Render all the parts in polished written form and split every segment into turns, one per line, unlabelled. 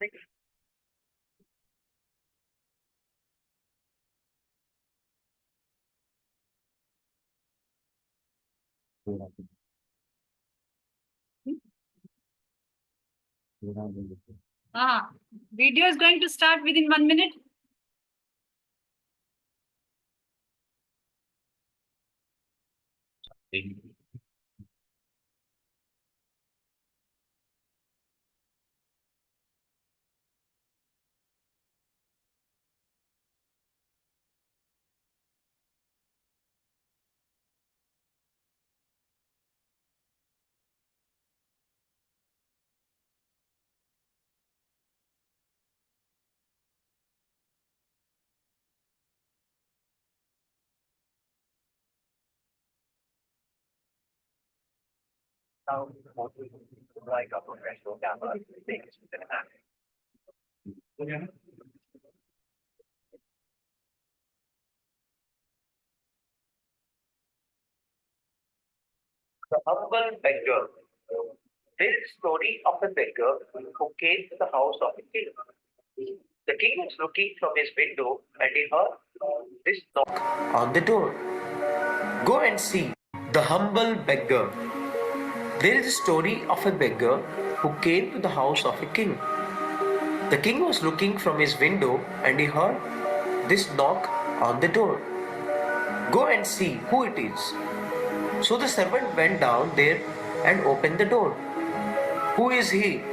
Video is going to start within 1 minute.
Like a professional camera, The humble beggar. There is a story of a beggar who came to the house of a king. The king was looking from his window and he heard this knock on the door. Go and see the humble beggar. There is a story of a beggar who came to the house of a king. The king was looking from his window and he heard this knock on the door. Go and see who it is. So the servant went down there and opened the door. Who is he?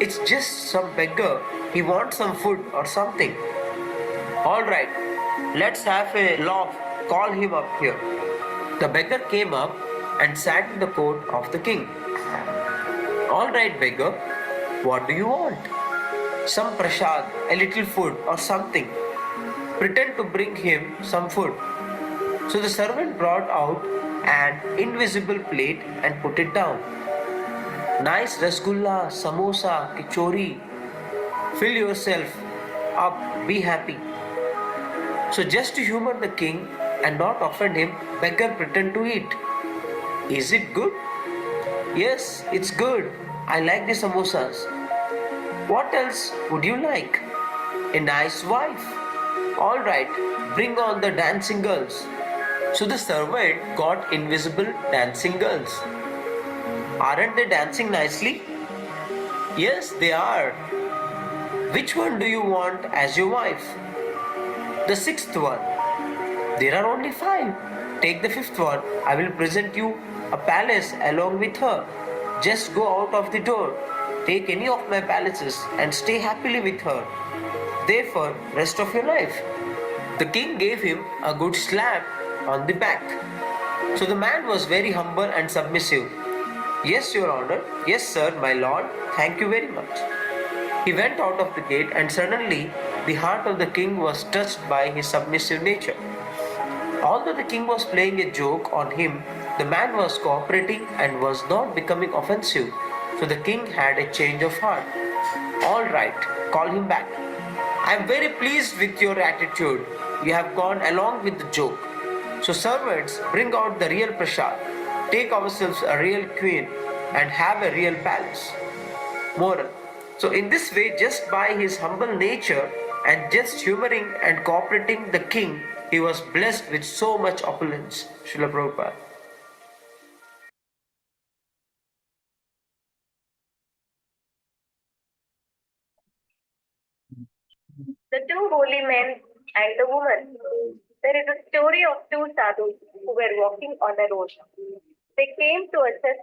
It's just some beggar. He wants some food or something. All right, let's have a laugh. Call him up here. The beggar came up and sat in the court of the king. All right, beggar, what do you want? Some prasad, a little food or something. Pretend to bring him some food. So the servant brought out an invisible plate and put it down. Nice rasgulla, samosa, kachori. Fill yourself up, be happy. So just to humor the king and not offend him, beggar pretend to eat. Is it good? Yes, it's good. I like the samosas. What else would you like? A nice wife. All right, bring on the dancing girls. So the servant got invisible dancing girls. Aren't they dancing nicely? Yes, they are. Which one do you want as your wife? The sixth one. There are only 5. Take the 5th one. I will present you a palace along with her. Just go out of the door. Take any of my palaces and stay happily with her. Therefore, rest of your life. The king gave him a good slap on the back. So the man was very humble and submissive. Yes, your honor. Yes, sir, my lord. Thank you very much. He went out of the gate and suddenly the heart of the king was touched by his submissive nature. Although the king was playing a joke on him, the man was cooperating and was not becoming offensive. So the king had a change of heart. All right, call him back. I am very pleased with your attitude. You have gone along with the joke. So servants, bring out the real prasad. Take ourselves a real queen and have a real palace. Moral. So in this way, just by his humble nature and just humoring and cooperating the king, he was blessed with so much opulence. Srila Prabhupada. The two holy men and the woman. There is a story of two sadhus who were walking on a road. They came to assess.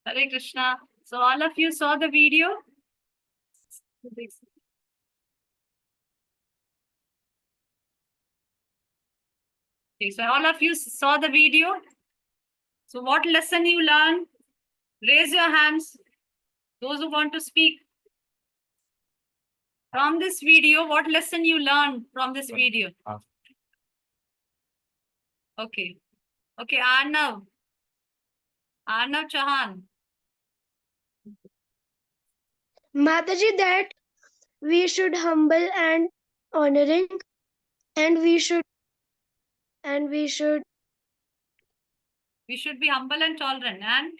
Hare Krishna. So all of you saw the video? Okay, so all of you saw the video? So what lesson you learned? Raise your hands. Those who want to speak. From this video, what lesson you learned from this video? Okay. Okay, Arnav. Arnav Chauhan.
Mataji, that we should humble and honoring, and we should
We should be humble and tolerant. And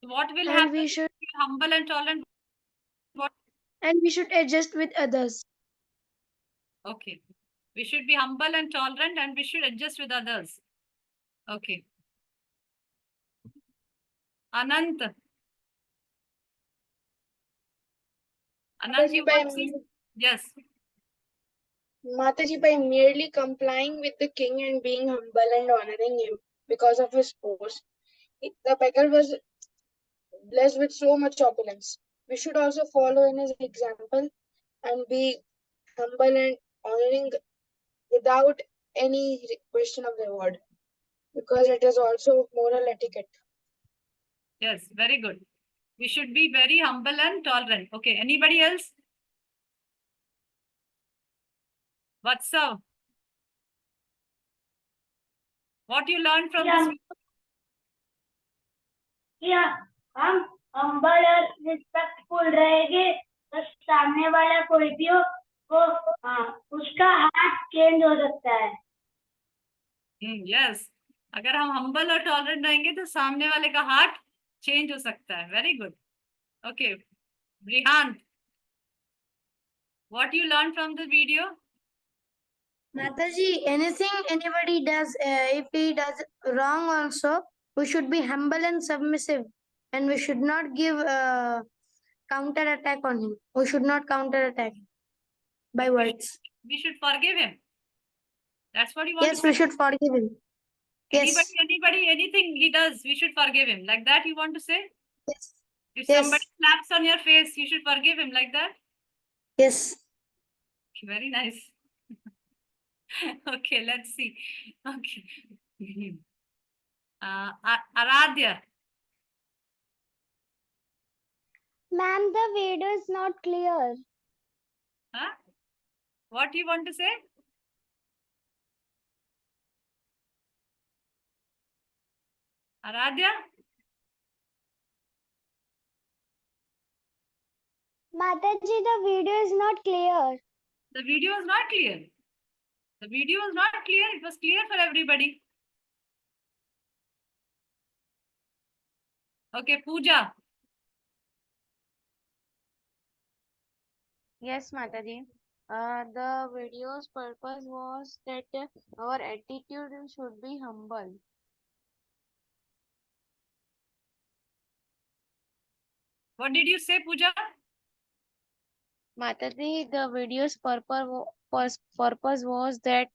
So what will
And
happen
we
if
should
you're humble and tolerant? What?
adjust with others.
Okay. We should be humble and tolerant and we should adjust with others. Okay. Anant. Anant, you want to say? Yes.
Mataji, by merely complying with the king and being humble and honoring him because of his post, the beggar was blessed with so much opulence. We should also follow in his example and be humble and honoring without any question of reward, because it is also moral etiquette.
Yes, very good. We should be very humble and tolerant. Okay, anybody else? What's up? What you learned from this?
Yeah, हम humble और respectful रहेंगे तो सामने वाला कोई भी हो वो उसका हाथ चेंज हो सकता है.
Yes. अगर हम humble और tolerant रहेंगे तो सामने वाले का हार्ट चेंज हो सकता है. Very good. Okay. Rihant, what you learned from the video?
Mataji, anything anybody does, if he does wrong also, we should be humble and submissive, and we should not give counter attack on him. We should not counter attack him by words.
We should forgive him. That's what you want
Yes,
to
we
say?
should forgive him. Yes.
Anybody, anything he does, we should forgive him. Like that you want to say?
Yes.
If
Yes.
somebody slaps on your face, you should forgive him like that?
Yes.
Very nice. Okay, let's see. Okay. Aradhya.
Ma'am, the video is not clear.
Huh? What you want to say? Aradhya?
Mataji, the video is not clear.
The video is not clear. The video was not clear. It was clear for everybody. Okay, Pooja.
Yes, Mataji. The video's purpose was that our attitude should be humble.
What did you say, Pooja?
Mataji, the video's purpose was that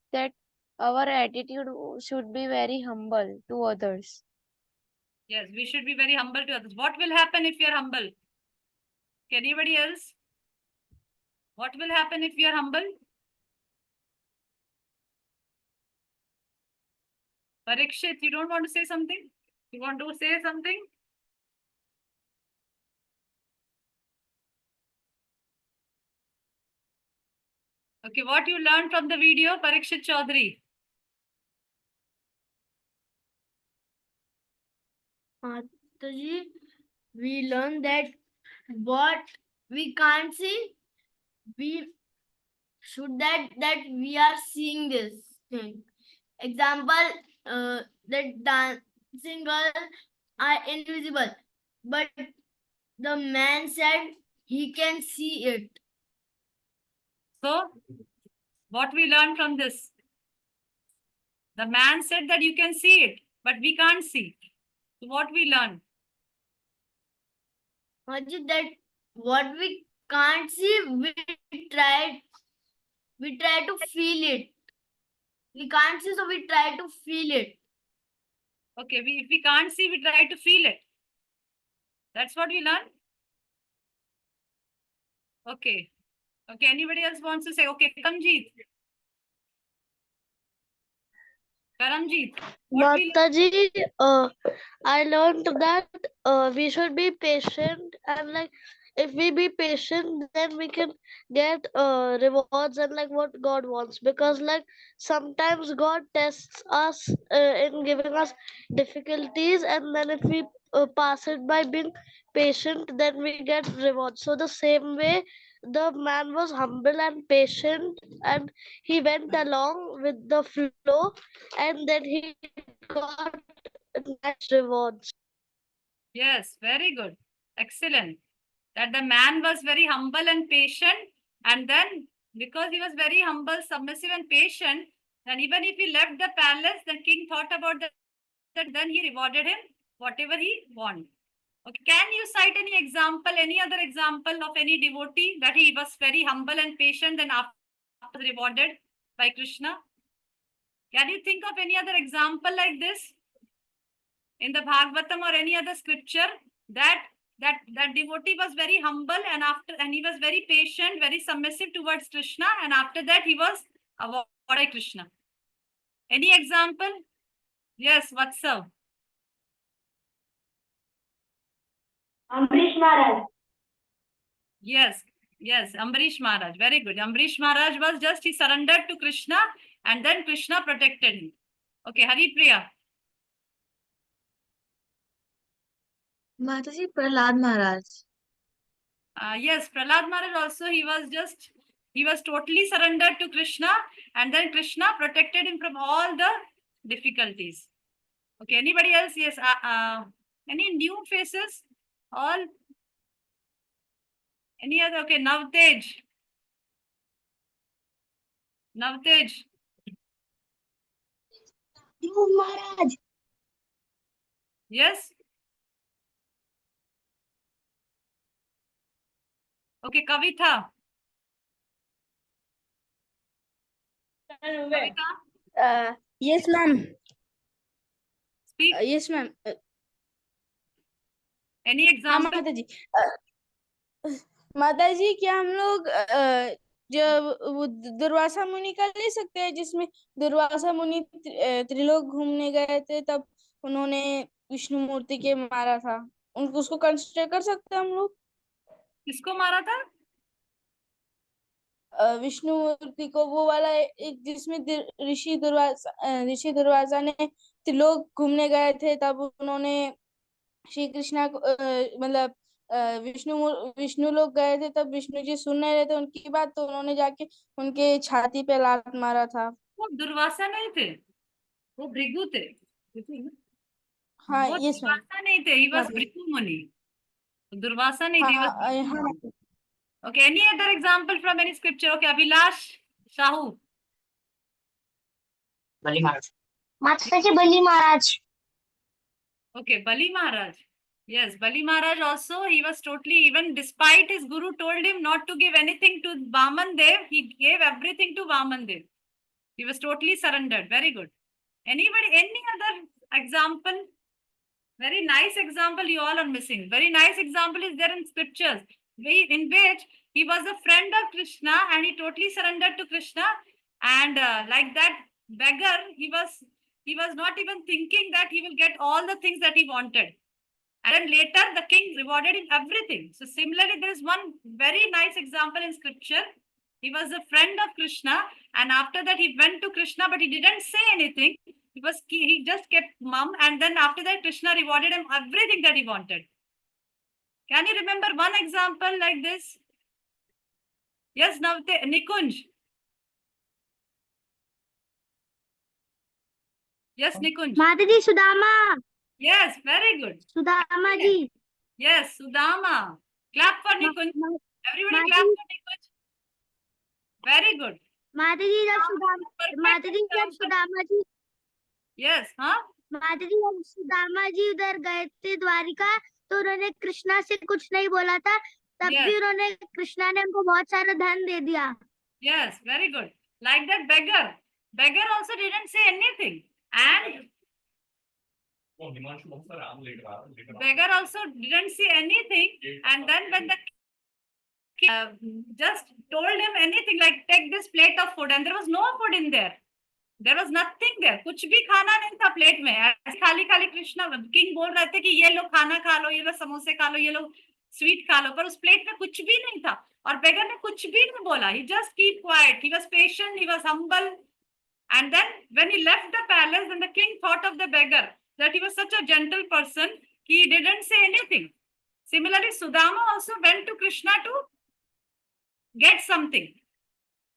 our attitude should be very humble to others.
Yes, we should be very humble to others. What will happen if you are humble? Anybody else? What will happen if you are humble? Parikshit, you don't want to say something? You want to say something? Okay, what you learned from the video, Parikshit Chaudhary?
Mataji, we learned that what we can't see, we should that we are seeing this thing. Example, that dancing girl are invisible, but the man said he can see it.
So, what we learned from this? The man said that you can see it, but we can't see. So, what we learned?
Mataji, that what we can't see, we try to feel it. We can't see, so we try to feel it.
Okay, if we can't see, we try to feel it. That's what we learned? Okay. Okay, anybody else wants to say? Okay, Karamjeet. Karamjeet.
Mataji, I learned that we should be patient, and like if we be patient, then we can get rewards and like what God wants, because like sometimes God tests us in giving us difficulties, and then if we pass it by being patient, then we get rewards. So the same way, the man was humble and patient, and he went along with the flow, and then he got nice rewards.
Yes, very good. Excellent. That the man was very humble and patient, and then because he was very humble, submissive, and patient, then even if he left the palace, the king thought about that, then he rewarded him whatever he wanted. Okay, can you cite any example, any other example of any devotee that he was very humble and patient and after rewarded by Krishna? Can you think of any other example like this in the Bhagavatam or any other scripture that devotee was very humble and he was very patient, very submissive towards Krishna, and after that he was awarded by Krishna? Any example? Yes, what's up?
Ambrish Maharaj.
Yes, Ambarish Maharaj. Very good. Ambarish Maharaj was just, he surrendered to Krishna and then Krishna protected him. Okay, Hari Priya.
Mataji, Prahlad Maharaj.
Yes, Prahlad Maharaj also, he was totally surrendered to Krishna and then Krishna protected him from all the difficulties. Okay, anybody else? Yes, any new faces? All? Any other? Okay, Navtej.
Maharaj.
Yes? Okay, Kavitha. Kavitha,
Yes, ma'am.
speak.
Yes, ma'am.
Any
हाँ
example?
माता जी माता जी क्या हम लोग जब वो दुर्वासा मुनि का ले सकते हैं जिसमें दुर्वासा मुनि त्रिलोक घूमने गए थे तब उन्होंने विष्णु मूर्ति के मारा था उनको उसको कंसिडर कर सकते हैं हम लोग
किसको मारा था?
विष्णु मूर्ति को वो वाला एक जिसमें ऋषि दुर्वासा ने त्रिलोक घूमने गए थे तब उन्होंने श्री कृष्णा को मतलब विष्णु लोग गए थे तब विष्णु जी सुन नहीं रहे थे उनकी बात तो उन्होंने जाके उनके छाती पे लात मारा था
वो दुर्वासा नहीं थे, वो भृगु थे।
हाँ
वो
यस मैम
दुर्वासा नहीं थे, he was भृगु मुनि। दुर्वासा नहीं थे, he was
हाँ
भृगु
हाँ
मुनि। Okay, any other example from any scripture? Okay, Abhilash Shahu.
Bali Maharaj.
माता जी बलि महाराज
Okay, Bali Maharaj. Yes, Bali Maharaj also, he was totally, even despite his guru told him not to give anything to Vaman Dev, he gave everything to Vaman Dev. He was totally surrendered. Very good. Anybody, any other example? Very nice example you all are missing. Very nice example is there in scriptures in which he was a friend of Krishna and he totally surrendered to Krishna. And like that beggar, he was not even thinking that he will get all the things that he wanted. And then later the king rewarded him everything. So similarly, there is one very nice example in scripture. He was a friend of Krishna and after that he went to Krishna, but he didn't say anything. He just kept mum and then after that Krishna rewarded him everything that he wanted. Can you remember one example like this? Yes, Nikunj. Yes, Nikunj.
माता जी Sudama
Yes, very good.
Sudama ji
Yes, Sudama. Clap for Nikunj. Everybody clap for Nikunj. Very good.
माता जी जब Sudama ji
Yes, huh?
माता जी जब सुदामा जी उधर गए थे द्वारिका तो उन्होंने कृष्णा से कुछ नहीं बोला था तब
Yes.
भी उन्होंने कृष्णा ने उनको बहुत सारा धन दे दिया
Yes, very good. Like that beggar. Beggar also didn't say anything. And beggar also didn't say anything. And then when the just told him anything like take this plate of food and there was no food in there. There was nothing there. कुछ भी खाना नहीं था plate में. ऐसे खाली खाली Krishna king बोल रहे थे कि ये लोग खाना खा लो, ये लोग समोसे खा लो, ये लोग स्वीट खा लो, पर उस प्लेट में कुछ भी नहीं था और बेगर ने कुछ भी नहीं बोला. He just keep quiet. He was patient. He was humble. And then when he left the palace, then the king thought of the beggar that he was such a gentle person. He didn't say anything. Similarly, Sudama also went to Krishna to get something.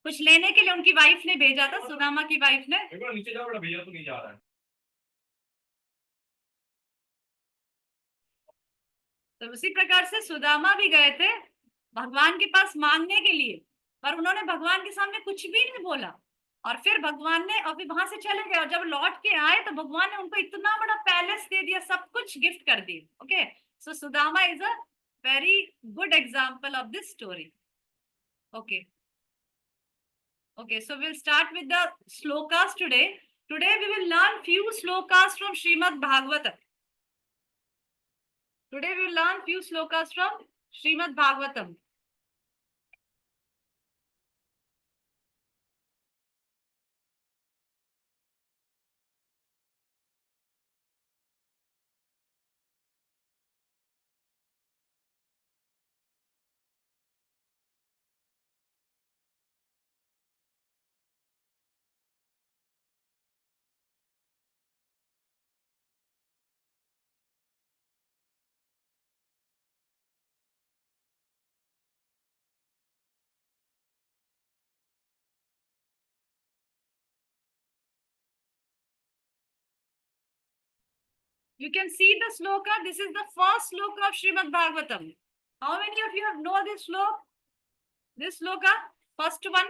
कुछ लेने के लिए उनकी wife ने भेजा था, सुदामा की wife ने.
नीचे जाओ बेटा, भैया तो नहीं जा रहा है.
तो उसी प्रकार से सुदामा भी गए थे भगवान के पास मांगने के लिए, पर उन्होंने भगवान के सामने कुछ भी नहीं बोला, और फिर भगवान ने अभी वहां से चले गए, और जब लौट के आए तो भगवान ने उनको इतना बड़ा पैलेस दे दिया, सब कुछ गिफ्ट कर दिए. Okay, so Sudama is a very good example of this story. Okay, so we'll start with the slokas today. Today we will learn few slokas from Srimad Bhagavatam. Today we will learn few slokas from Srimad Bhagavatam. You can see the sloka. This is the first sloka of Srimad Bhagavatam. How many of you have know this sloka? This sloka, first one.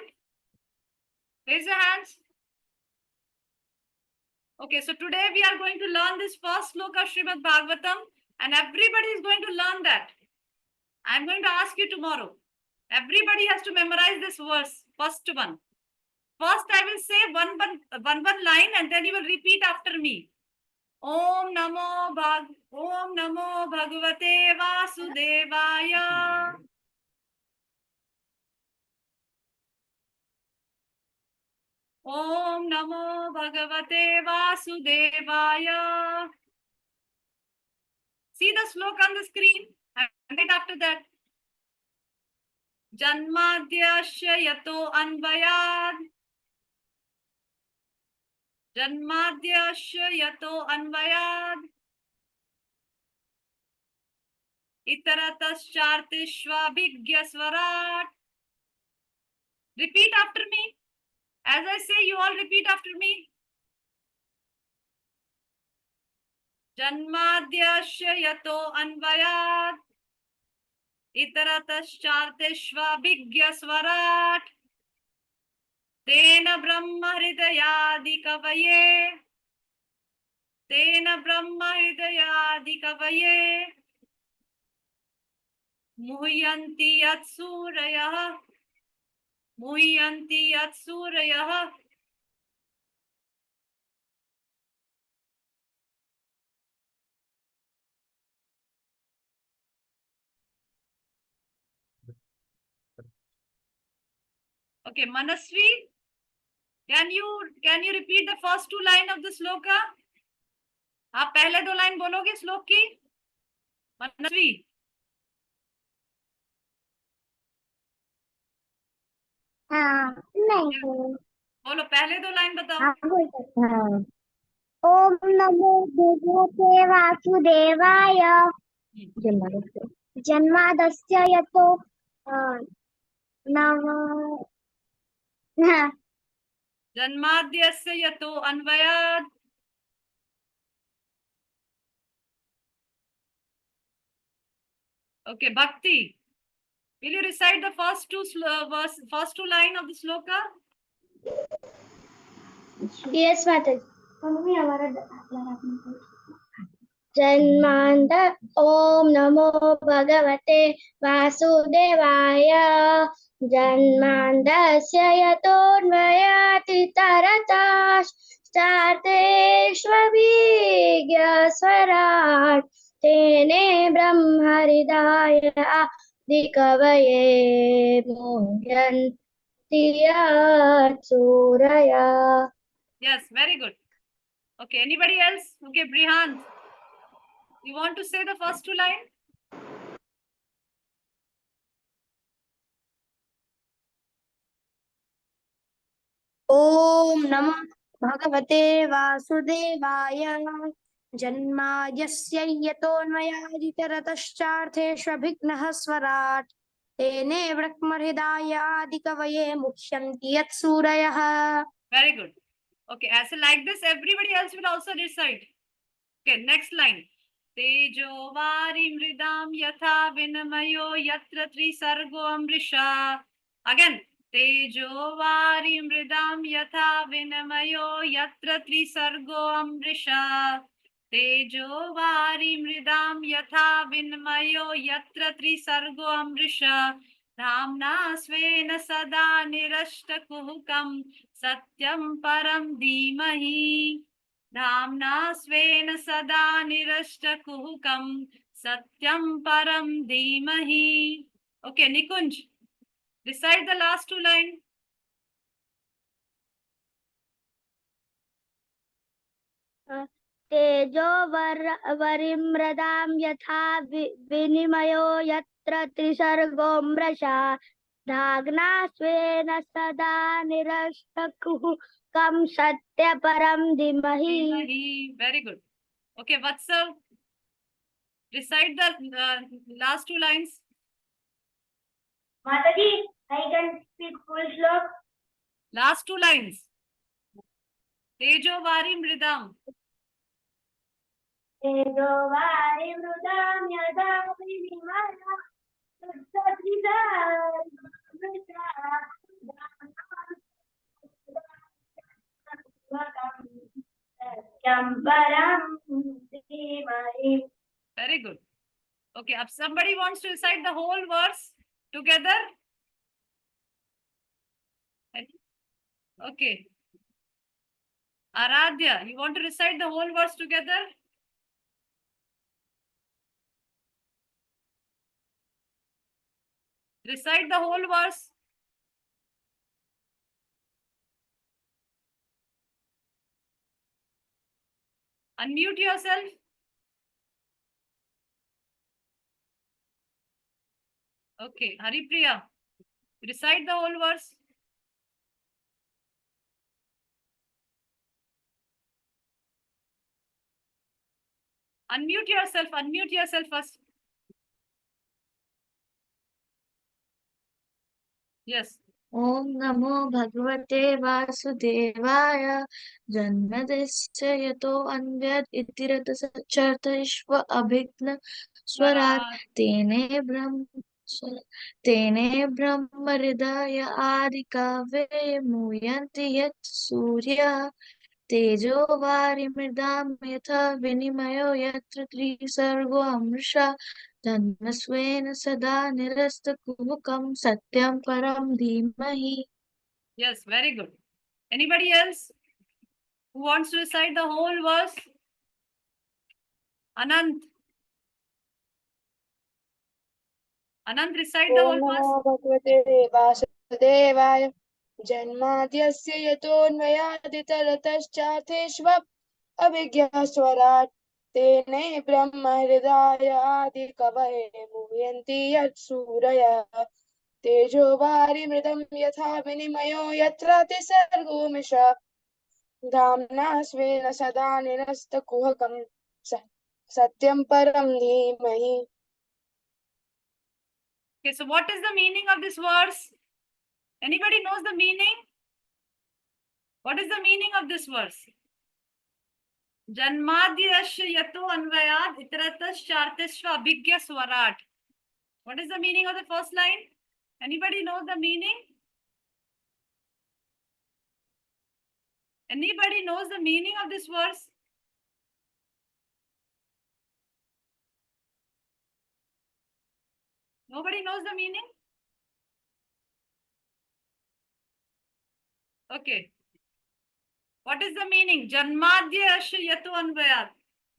Raise your hands. Okay, so today we are going to learn this first sloka of Srimad Bhagavatam, and everybody is going to learn that. I'm going to ask you tomorrow. Everybody has to memorize this verse, first one. First, I will say one line, and then you will repeat after me. Om Namo Bhagavate Vasudevaya. Om Namo Bhagavate Vasudevaya. See the sloka on the screen, and right after that. Janmadhyasya yato anvayad. Janmadhyasya yato anvayad. Itarataschartishvabhigya swarat. Repeat after me. As I say, you all repeat after me. Janmadhyasya yato anvayad. Itarataschartishvabhigya swarat. Tena brahma hridayadi kavaye. Tena brahma hridayadi kavaye. Muhyanti yat surayah. Muhyanti yat surayah. Okay, Manasvi, can you repeat the first two line of the sloka? आप पहले दो line बोलोगे श्लोक की? मनस्वी,
नहीं
बोलो, पहले दो लाइन बताओ.
हाँ बोल सकते हैं। ओम नमो भगवते वासुदेवाय जन्मादस्य यतो नव
जन्माद्यस्य यतो अन्वयात्. Okay, Bhakti, will you recite the first two line of the sloka?
Yes माता जन्मांध ओम नमो भगवते वासुदेवाय जन्मांधस्य यतोऽन्वयाति तरतश्चार्तेष्वभिज्ञस्वराट् तेने ब्रह्महृदाय आदिकवये मुह्यन्ति यत् सूरयः.
Yes, very good. Okay, anybody else? Okay, Brihant, you want to say the first two line?
ओम नमो भगवते वासुदेवाय जन्माद्यस्य यतोऽन्वयादितरतश्चार्थेष्वभिघ्नः स्वराट् तेने ब्रह्महृदाय आदिकवये मुह्यन्ति यत् सूरयः.
Very good. Okay, as like this, everybody else will also recite. Okay, next line. तेजो वारी मृदाम यथा विनिमयो यत्र त्रिसर्गो अमृषा. Again. तेजो वारी मृदाम यथा विनिमयो यत्र त्रिसर्गो अमृषा. तेजो वारी मृदाम यथा विनिमयो यत्र त्रिसर्गो अमृषा. धाम्ना स्वेन सदा निरष्टकुहकं सत्यं परं धीमहि. धाम्ना स्वेन सदा निरष्टकुहकं सत्यं परं धीमहि. Okay, Nikunj, recite the last two lines.
तेजो वरिमृदां यथा विनिमयो यत्र त्रिसर्गो मृषा धाग्ना स्वेन सदा निरस्तकुः कं सत्यपरं धीमहि.
Very good. Okay, Vatsav, recite the last two lines.
Mataji, I can speak full slok.
Last two lines. Tejo vari mridam.
तेजो वारिमृदां यथा विनिमयो यत्र त्रिसर्गो मृषा सत्यं परं धीमहि.
Very good. Okay, if somebody wants to recite the whole verse together. Okay. Aradhya, you want to recite the whole verse together? Recite the whole verse. Unmute yourself. Okay, Haripriya, recite the whole verse. Unmute yourself first. Yes.
ॐ नमो भगवते वासुदेवाय जन्मदिश्च यतो अन्यद् इतिरतश्चार्थेष्व अभिघ्न स्वराट् तेने ब्रह्म हृदय आदिकवये मुह्यन्ति यत् सूर्यः तेजो वारिमृदां यथा विनिमयो यत्र त्रिसर्गो अमृषा धर्मस्वेन सदा निरस्तकुहकं सत्यं परं धीमहि.
Yes, very good. Anybody else who wants to recite the whole verse? Anant. Anant, recite the whole verse.
नमो भगवते वासुदेवाय जन्माद्यस्य यतोऽन्वयादितरतश्चार्थेष्व अभिज्ञस्वराट् तेने ब्रह्म हृदय आदिकवये मुह्यन्ति यत् सूरयः तेजो वारिमृदं यथा विनिमयो यत्र त्रिसर्गो मृषा धाम्ना स्वेन सदा निरस्तकुहकं सत्यं परं धीमहि.
Okay, so what is the meaning of this verse? Anybody knows the meaning? What is the meaning of this verse? Janmadhyasya yato anvayad itaratashartishva abhigya swarat. What is the meaning of the first line? Anybody knows the meaning? Anybody knows the meaning of this verse? Nobody knows the meaning? Okay. What is the meaning? Janmadhya asya yato anvayat.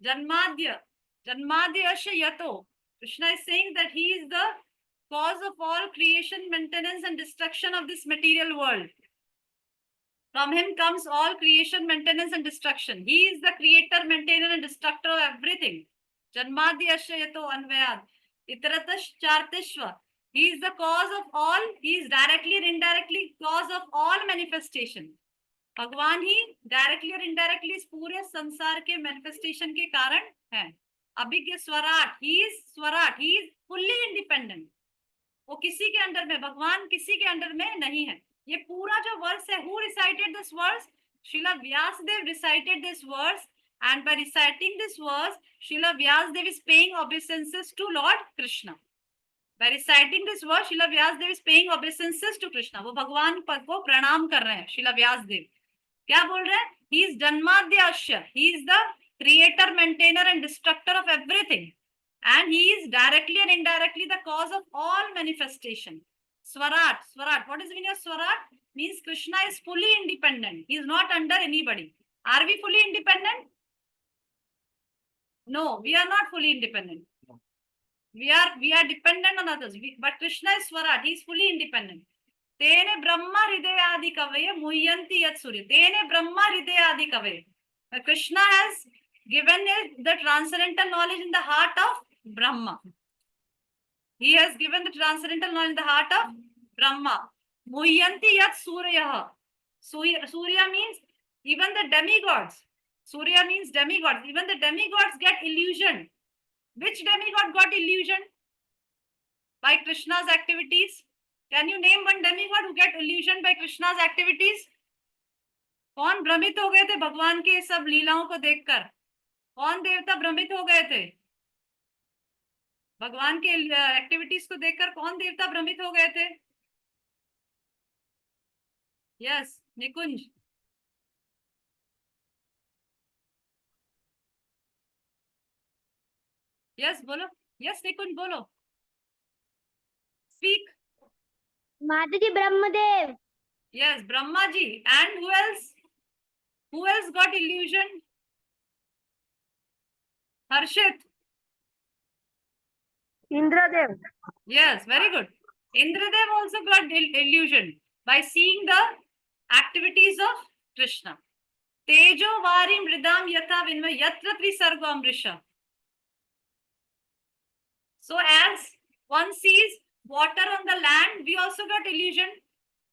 Janmadhya. Janmadhya asya yato. Krishna is saying that he is the cause of all creation, maintenance, and destruction of this material world. From him comes all creation, maintenance, and destruction. He is the creator, maintainer, and destructor of everything. Janmadhya asya yato anvayat. Itaratas chartishva. He is the cause of all. He is directly or indirectly cause of all manifestation. भगवान ही directly और indirectly इस पूरे संसार के manifestation के कारण है. अभिज्ञ स्वराट, ही इज स्वराट, ही इज फुल्ली इंडिपेंडेंट. वो किसी के अंडर में, भगवान किसी के अंडर में नहीं है. ये पूरा जो वर्स है, who recited this verse? Srila Vyasadeva recited this verse And by reciting this verse, Srila Vyasdev is paying obeisances to Lord Krishna. By reciting this verse, Srila Vyasdev is paying obeisances to Krishna. वो भगवान को प्रणाम कर रहे हैं Srila Vyasdev. क्या बोल रहे हैं? He is Janmadhyasya. He is the creator, maintainer and destructor of everything. And he is directly and indirectly the cause of all manifestation. Swarat. Swarat. What is the meaning of Swarat? Means Krishna is fully independent. He is not under anybody. Are we fully independent? No, we are not fully independent. We are dependent on others. But Krishna is Swarat. He is fully independent. Tene Brahma Hridayadi Kavaya Muhyanti Yat Surya. Tene Brahma Hridayadi Kavaya. Krishna has given the transcendental knowledge in the heart of Brahma. He has given the transcendental knowledge in the heart of Brahma. Muhyanti Yat Surya. Surya means even the demigods. Surya means demigods. Even the demigods get illusion. Which demigod got illusion? By Krishna's activities. Can you name one demigod who get illusion by Krishna's activities? कौन भ्रमित हो गए थे भगवान के सब लीलाओं को देखकर? कौन देवता भ्रमित हो गए थे भगवान के एक्टिविटीज को देखकर? कौन देवता भ्रमित हो गए थे? यस, निकुंज. यस बोलो. यस निकुंज बोलो. स्पीक.
माताजी Brahmadev.
Yes, Brahma ji. And who else? Who else got illusion? Harshit.
Indradev.
Yes, very good. Indradev also got illusion by seeing the activities of Krishna. Tejo vari mridam yatha vinma yatra trisargo amrisha. So as one sees water on the land, we also got illusion.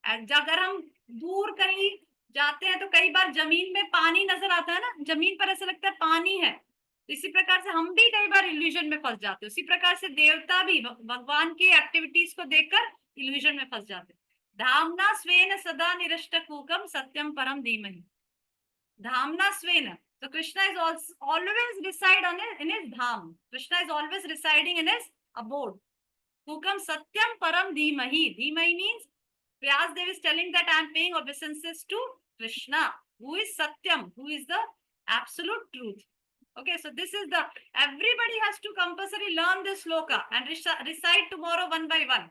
And अगर हम दूर कहीं जाते हैं तो कई बार जमीन में पानी नजर आता है ना, जमीन पर ऐसा लगता है पानी है. इसी प्रकार से हम भी कई बार इल्यूजन में फंस जाते हैं. उसी प्रकार से देवता भी भगवान की एक्टिविटीज को देखकर इल्यूजन में फंस जाते हैं. धामना स्वेन सदा निरष्टकूकम सत्यम परम धीमहि. Dhamna Svena. So Krishna is always reside in his dham. Krishna is always residing in his abode. Kukam Satyam Param Dhimahi. Dhimahi means Vyasdev is telling that I am paying obeisances to Krishna, who is Satyam, who is the absolute truth. Okay, so this is everybody has to compulsory learn this sloka and recite tomorrow one by one.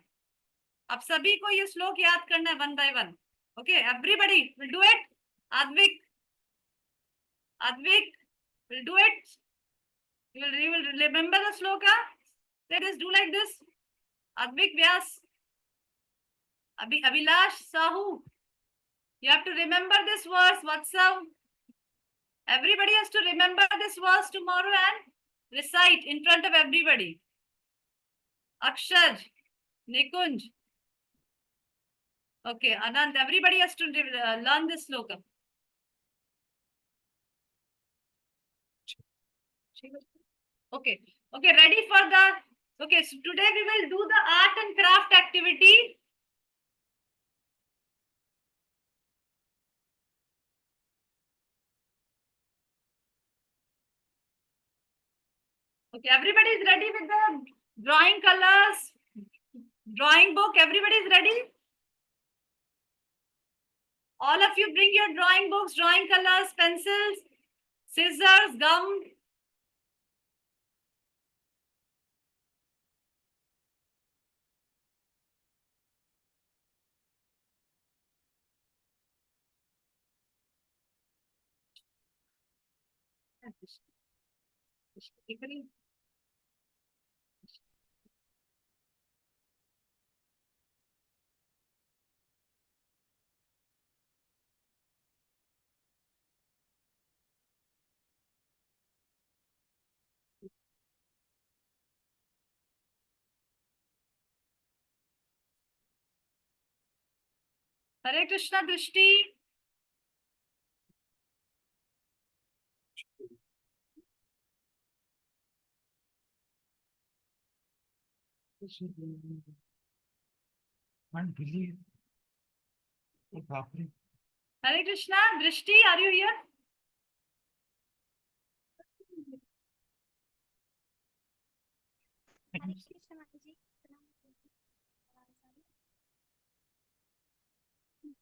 अब सभी को ये श्लोक याद करना है one by one. Okay, everybody will do it. Advik will do it. You will remember the sloka. Let us do like this. Advik Vyas. Abhilash Sahu. You have to remember this verse. Vatsav. Everybody has to remember this verse tomorrow and recite in front of everybody. Akshar. Nikunj. Okay, Anand. Everybody has to learn this sloka. Okay, ready for the, okay, so today we will do the art and craft activity. Okay, everybody is ready with the drawing colors, drawing book, everybody is ready? All of you bring your drawing books, drawing colors, pencils, scissors, gum. Hare Krishna Drishti.
Can't believe.
Hare Krishna Drishti, are you here?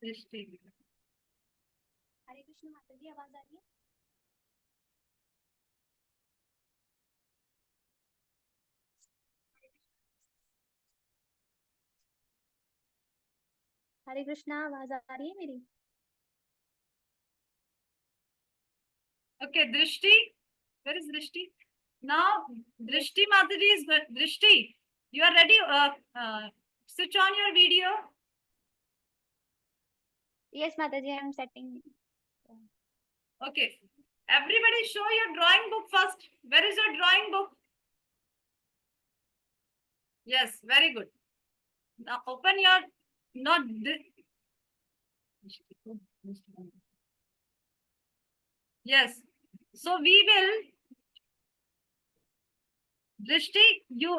दृष्टि।
हरे कृष्ण माता जी, आवाज आ रही है? हरे कृष्णा, आवाज आ रही है मेरी?
Okay, Drishti. Where is Drishti? Now, Drishti Mataji is Drishti. You are ready? Switch on your video.
Yes, माता जी, I am setting.
Okay. Everybody show your drawing book first. Where is your drawing book? Yes, very good. Now open your, not this. Yes. So we will, Drishti, you,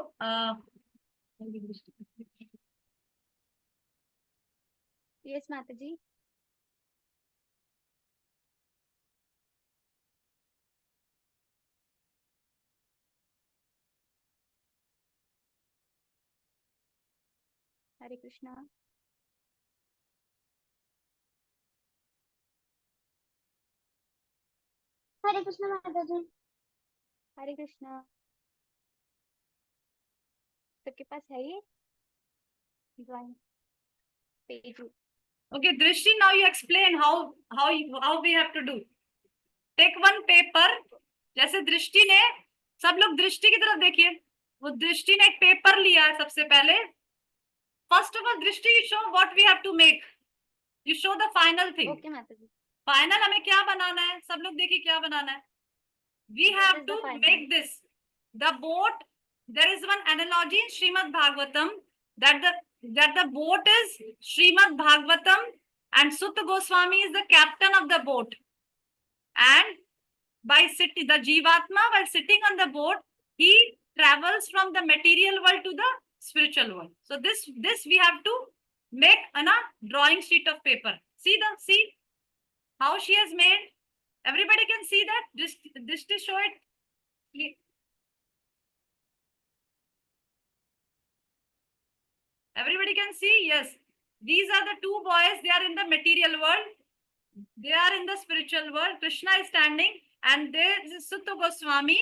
Yes, माता जी. हरे कृष्णा. हरे कृष्णा माता जी. हरे कृष्णा. सबके पास है ये drawing page?
okay, Drishti, now you explain how we have to do. Take one paper. जैसे दृष्टि ने, सब लोग दृष्टि की तरफ देखिए, वो दृष्टि ने एक पेपर लिया है सबसे पहले. फर्स्ट ऑफ ऑल दृष्टि, you show what we have to make. You show the final thing.
Okay माता जी.
फाइनल हमें क्या बनाना है, सब लोग देखिए क्या बनाना है. We
This
have
is the
to
final.
make this. The boat, there is one analogy in Srimad Bhagavatam that the boat is Srimad Bhagavatam and Sutta Goswami is the captain of the boat. And by sitting, the Jivatma, while sitting on the boat, he travels from the material world to the spiritual world. So this we have to make on a drawing sheet of paper. See how she has made. Everybody can see that. This to show it. Everybody can see. Yes, these are the two boys. They are in the material world. They are in the spiritual world. Krishna is standing, and there is Sutta Goswami.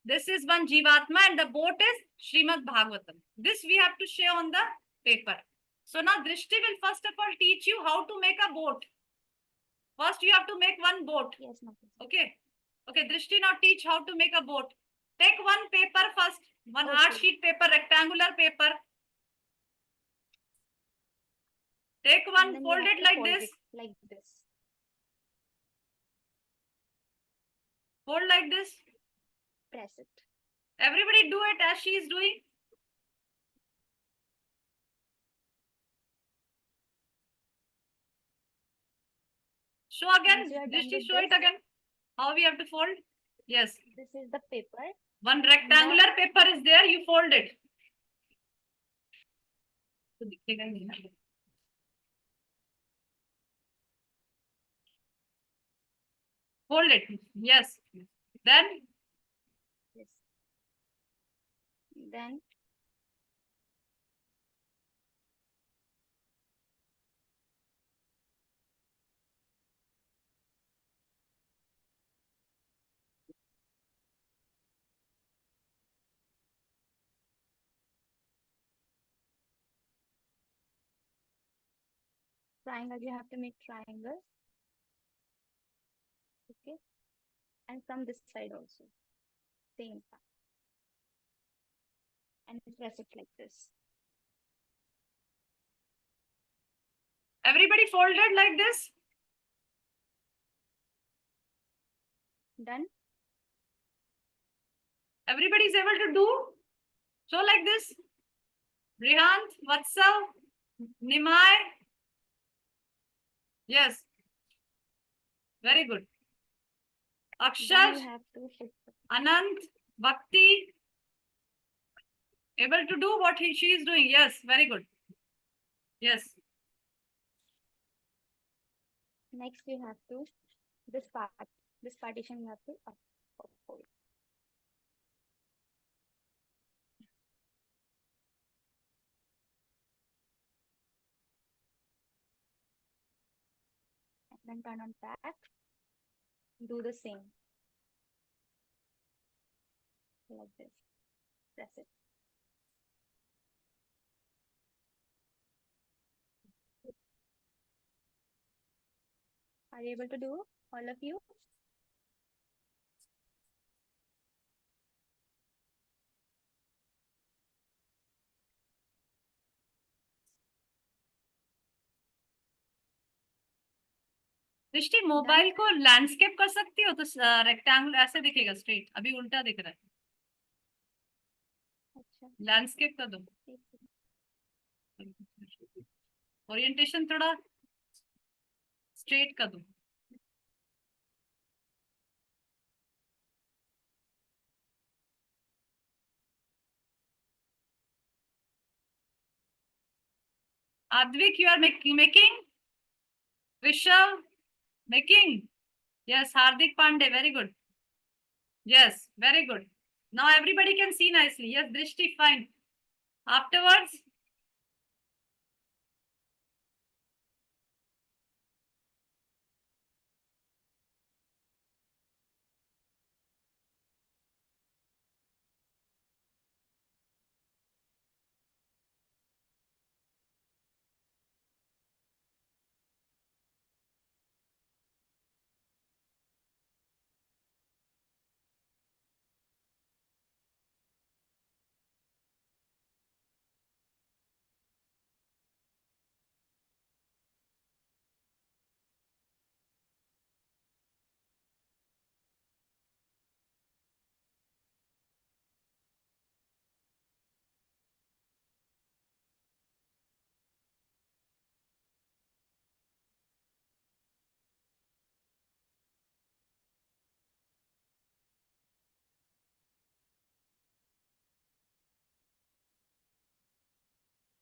This is one Jivatma, and the boat is Srimad Bhagavatam. This we have to show on the paper. So now Drishti will first of all teach you how to make a boat. First, you have to make one boat.
Yes, माता जी.
Okay. Okay, Drishti now teach how to make a boat. Take one paper first, one art
Okay.
sheet paper, rectangular paper. Take
And
one,
then we
fold
have
it
to
like
fold
this.
it like this.
Fold like this.
Press it.
Everybody do it as she is doing. Show again.
Once you are done
Drishti,
with
show it
this,
again. How we have to fold? Yes.
this is the paper.
One rectangular paper is there. You fold it. Fold it. Yes. Then
Yes. Then triangle, you have to make triangles. Okay. And from this side also. Same path. And press it like this.
everybody folded like this.
Done.
Everybody is able to do. So like this. Rihant, Vatsal, Nimai. Yes. Very good.
Then
Akshar,
you have to put
Anant, Bhakti. Able to do what she is doing. Yes, very good. Yes.
next you have to this partition you have to fold. Then turn on back. Do the same. Like this. Press it. Are you able to do, all of you?
दृष्टि mobile को landscape कर सकती हो तो rectangle ऐसे दिखेगा straight, अभी उल्टा दिख रहा है।
अच्छा
लैंडस्केप कर दो,
एक second.
ओरिएंटेशन थोड़ा स्ट्रेट कर दो। Advik, you are making? Rishav, making? Yes, Hardik Pandey, very good. Yes, very good. Now everybody can see nicely. Yes, Drishti, fine. Afterwards,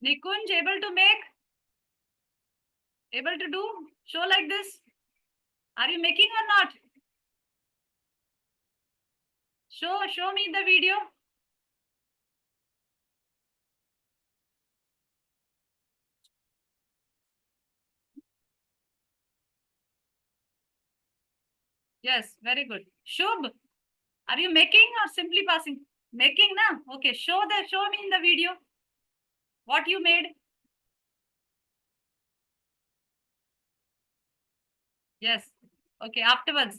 Nikunj, able to make? Able to do? Show like this? Are you making or not? Show me the video. Yes, very good. Shubh, are you making or simply passing? Making, na? Okay, show me in the video what you made. Yes. Okay, afterwards.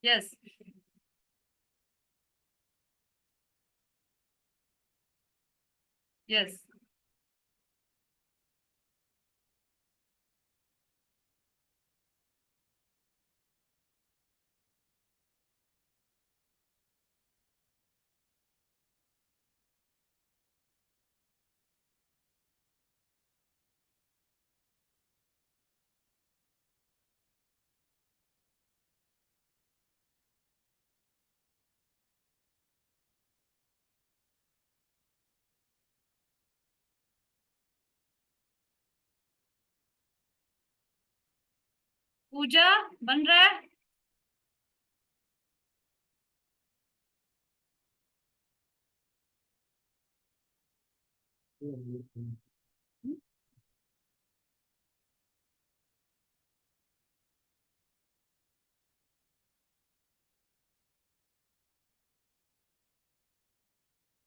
Yes. Yes. पूजा बन रहा है?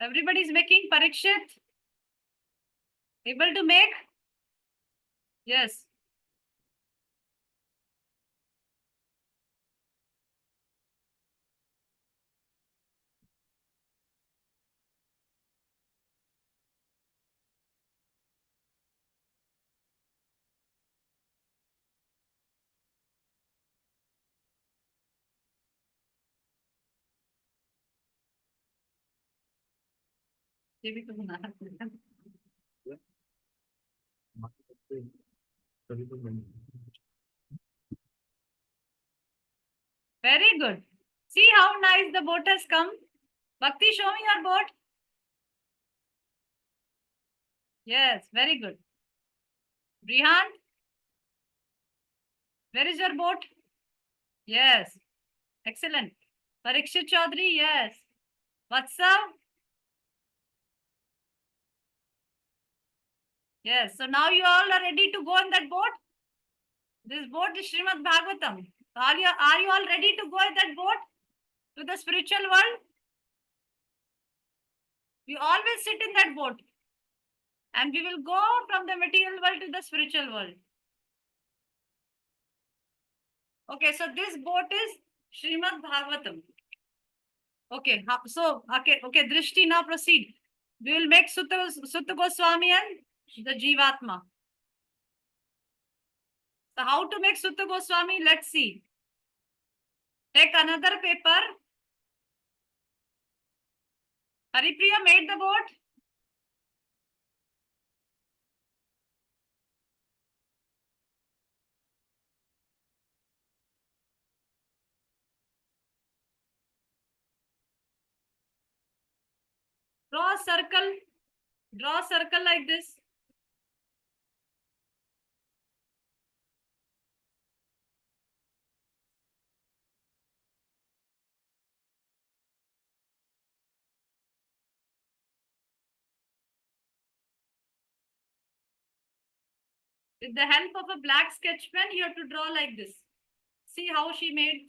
Everybody is making. Parikshit, able to make? Yes. ये भी तो बनाना पड़ेगा। Very good. See how nice the boat has come. Bhakti, show me your boat. Yes, very good. Brihan, where is your boat? Yes, excellent. Parikshit Chaudhary, yes. Vatsa? Yes, so now you all are ready to go in that boat? This boat is Srimad Bhagavatam. Are you all ready to go in that boat to the spiritual world? We always sit in that boat and we will go from the material world to the spiritual world. Okay, so this boat is Srimad Bhagavatam. Okay, okay, Drishti, now proceed. We will make Sutta Goswami and the Jivatma. So how to make Sutta Goswami? Let's see. Take another paper. Haripriya made the boat. Draw a circle. Draw a circle like this. With the help of a black sketch pen, you have to draw like this. See how she made.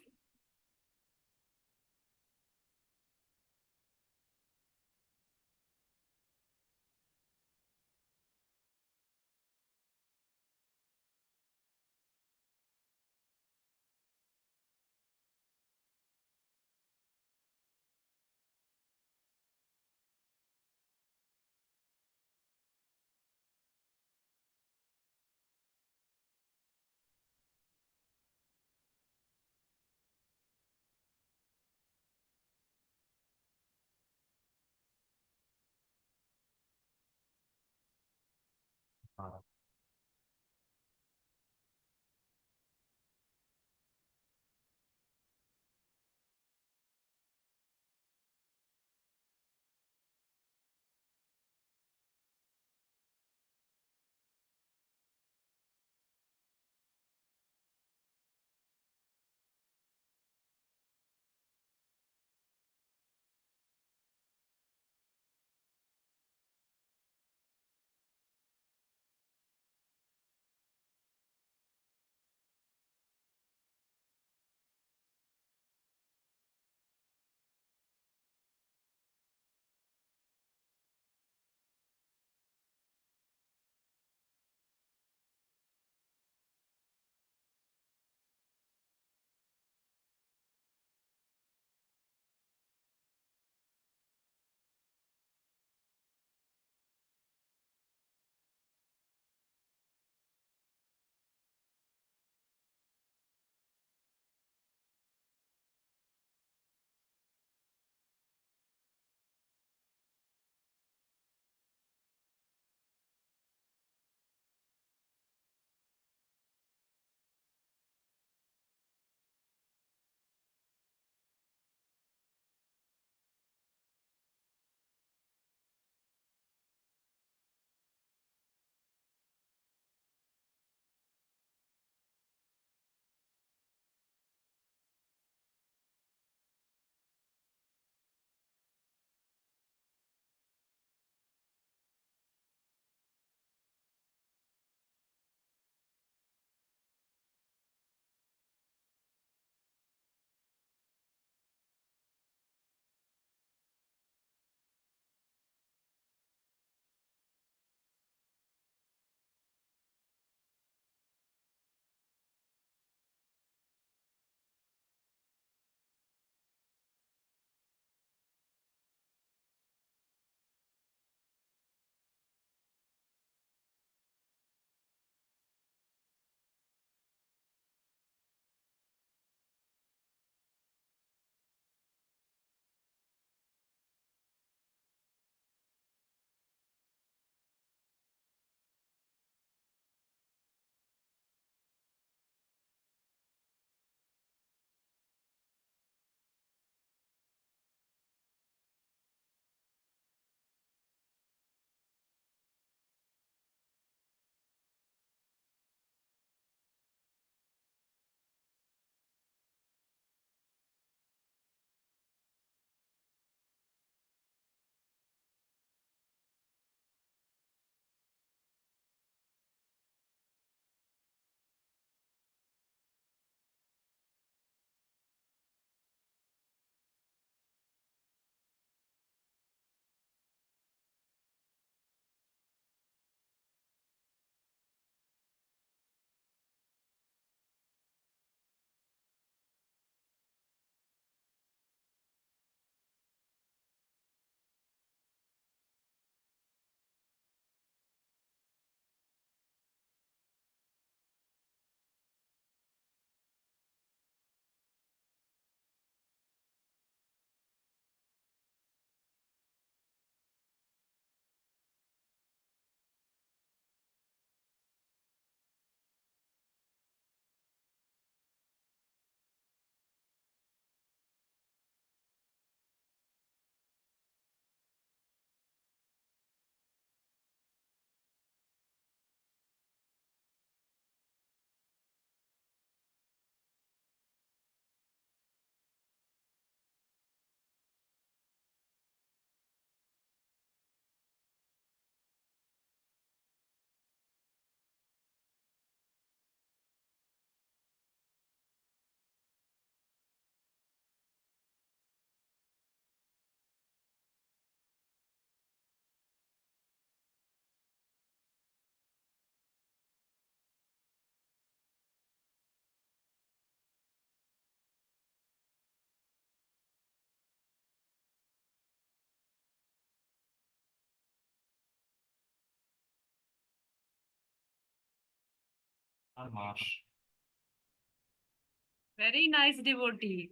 Very nice devotee.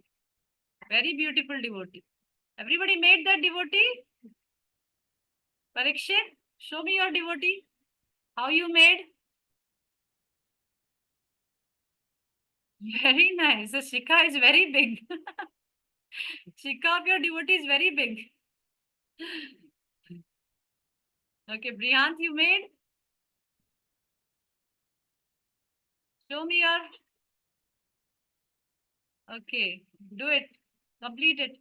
Very beautiful devotee. Everybody made that devotee? Parikshit, show me your devotee. How you made? Very nice. The shikha is very big. Shikha of your devotee is very big. Okay, Brihant, you made? Show me your. Okay, do it. Complete it.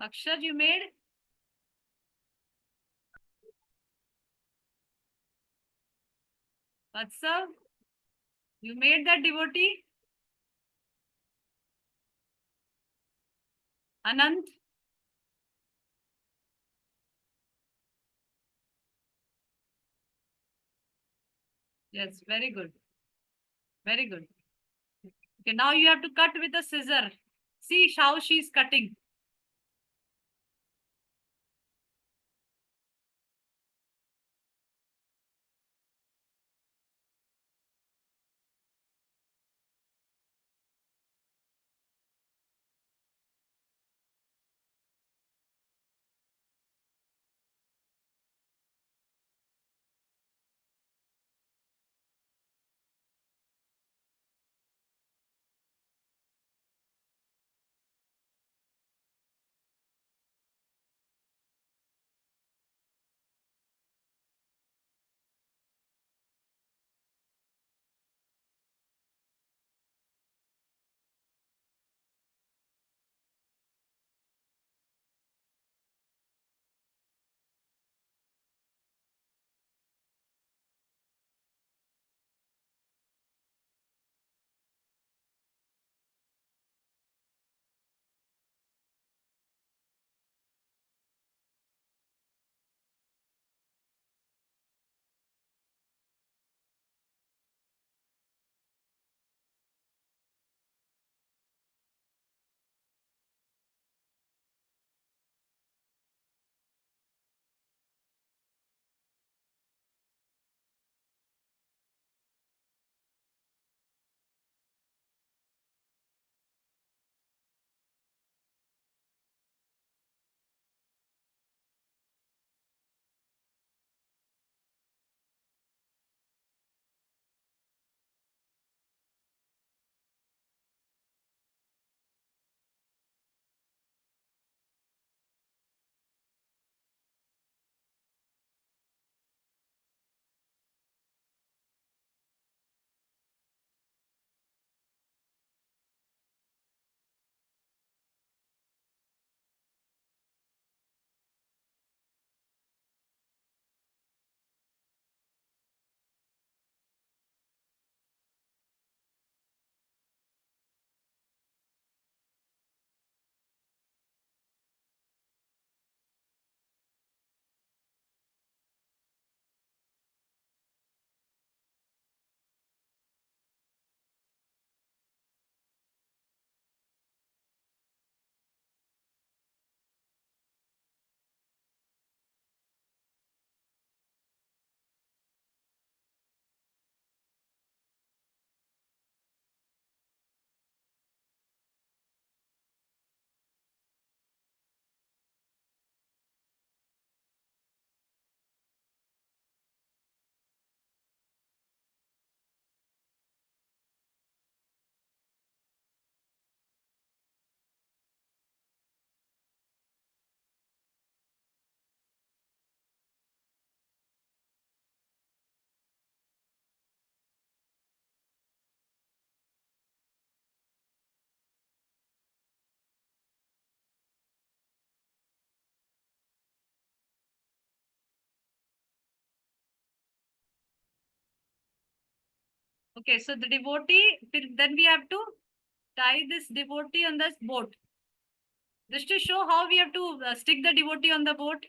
Akshar, you made? Vatsav, you made that devotee? Anant? Yes, very good. Very good. Okay, now you have to cut with a scissor. See how she's cutting. Okay, so the devotee, then we have to tie this devotee on this boat. Just to show how we have to stick the devotee on the boat.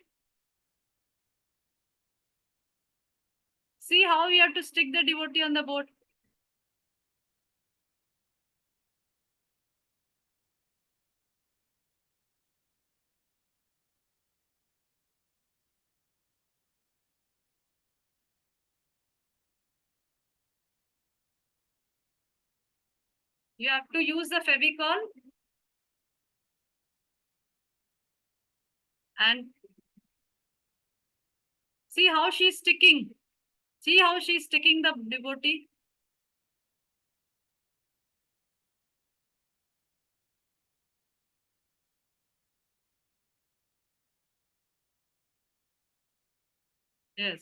See how we have to stick the devotee on the boat. You have to use the Fevicol and see how she's sticking. See how she's sticking the devotee. Yes.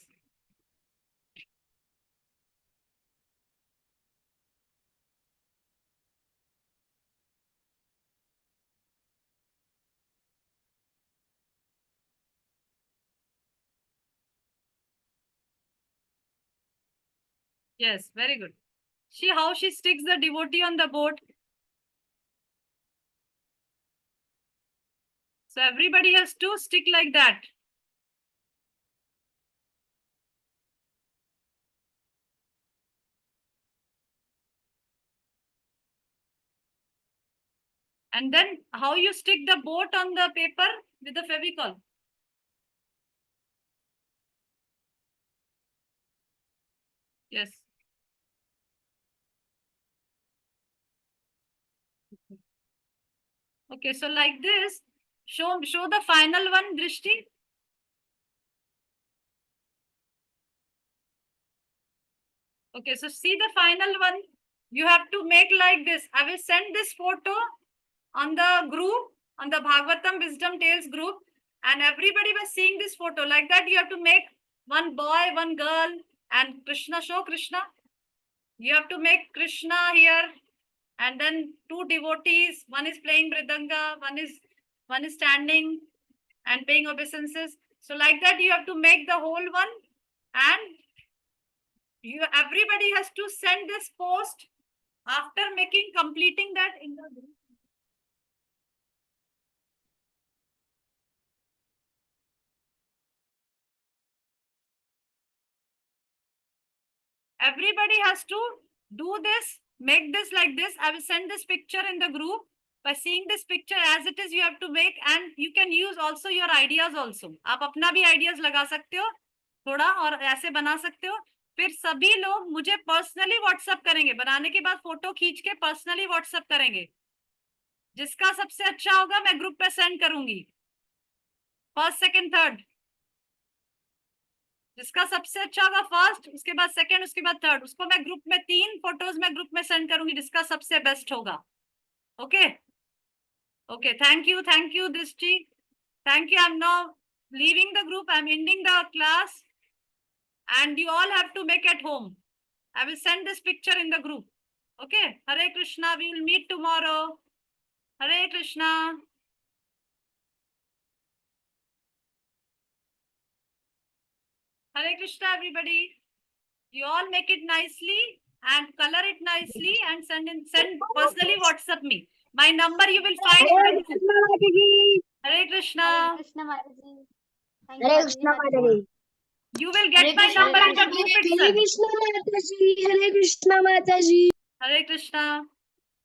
Yes, very good. See how she sticks the devotee on the boat. So everybody has to stick like that. And then how you stick the boat on the paper with the Fevicol. Yes. Okay, so like this, show the final one, Drishti. Okay, so see the final one. You have to make like this. I will send this photo on the group, on the Bhagavatam Wisdom Tales group, and everybody was seeing this photo. Like that, you have to make one boy, one girl, and Krishna. Show Krishna. You have to make Krishna here, and then two devotees. One is playing mridanga, one is standing and paying obeisances. So like that, you have to make the whole one, and everybody has to send this post after completing that in the group. Everybody has to do this, make this like this. I will send this picture in the group. By seeing this picture as it is, you have to make, and you can use also your ideas also. आप अपना भी ideas लगा सकते हो थोड़ा और ऐसे बना सकते हो. फिर सभी लोग मुझे पर्सनली व्हाट्सएप करेंगे. बनाने के बाद फोटो खींच के पर्सनली व्हाट्सएप करेंगे. जिसका सबसे अच्छा होगा मैं ग्रुप पे सेंड करूंगी. First, second, third. जिसका सबसे अच्छा होगा फर्स्ट, उसके बाद सेकंड, उसके बाद थर्ड, उसको मैं ग्रुप में 3 फोटोज में ग्रुप में सेंड करूंगी जिसका सबसे बेस्ट होगा. ओके ओके, थैंक यू दृष्टि, thank you. I am now leaving the group. I'm ending the class, and you all have to make at home. I will send this picture in the group. Okay, Hare Krishna. We will meet tomorrow. Hare Krishna. Hare Krishna, everybody. You all make it nicely and color it nicely and send personally WhatsApp me. My number you will find in the group. Hare Krishna.
Hare Krishna Mataji. Thank you,
Hare
Mataji.
Krishna Mataji.
You will get
Hare
my
Krishna,
number in the
Mataji.
group
Hare
itself.
Krishna Mataji. Hare Krishna Mataji.
Hare Krishna.